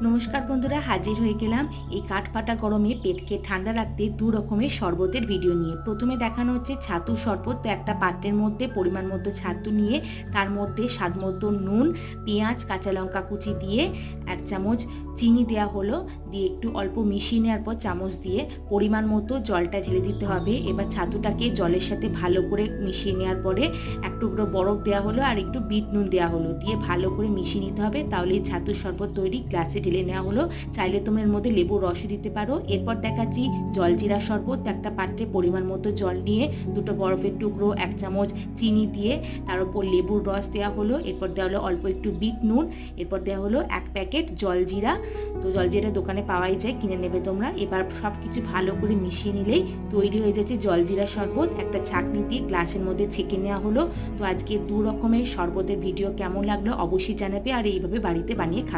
নমস্কার বন্ধুরা, হাজির হয়ে গেলাম এই কাঠফাটা গরমে পেটকে ঠান্ডা রাখতে দু রকমের শরবতের ভিডিও নিয়ে। প্রথমে দেখানো হচ্ছে ছাতু শরবত। তো একটা পাত্রের মধ্যে পরিমাণ মতো ছাতু নিয়ে তার মধ্যে স্বাদ মতো নুন, পেঁয়াজ, কাঁচা লঙ্কা কুচি দিয়ে 1 চামচ চিনি দেওয়া হলো, দিয়ে একটু অল্প মিশিয়ে নেওয়ার পর চামচ দিয়ে পরিমাণ মতো জলটা ঢেলে দিতে হবে। এবার ছাতুটাকে জলের সাথে ভালো করে মিশিয়ে নেওয়ার পরে এক টুকরো বরফ দেওয়া হলো আর একটু বিট নুন দেওয়া হলো, দিয়ে ভালো করে মিশিয়ে নিতে হবে। তাহলে ছাতুর শরবত তৈরি। গ্লাসে ঢেলে নেওয়া হলো। চাইলে তোমরা এর মধ্যে লেবুর রসও দিতে পারো। এরপর দেখাচ্ছি জলজিরা শরবত। একটা পাত্রে পরিমাণ মতো জল নিয়ে দুটো বরফের টুকরো, 1 চামচ চিনি দিয়ে তার উপর লেবুর রস দেওয়া হলো। এরপর দেওয়া হলো অল্প একটু বিট নুন। এরপর দেওয়া হলো 1 প্যাকেট জলজিরা। তো জলজিরা দোকানে পাওয়াই যায়, কিনে নেবে তোমরা। এবার সব কিছু ভালো করে মিশিয়ে নিলেই তৈরি হয়ে যাচ্ছে জলজিরা শরবত। একটা ছাঁকনি দিয়ে গ্লাসের মধ্যে ছেঁকে নেওয়া হলো। তো আজকে 2 রকমের শরবতের ভিডিও কেমন লাগলো অবশ্যই জানাবে, আর এইভাবে বাড়িতে বানিয়ে খাবে।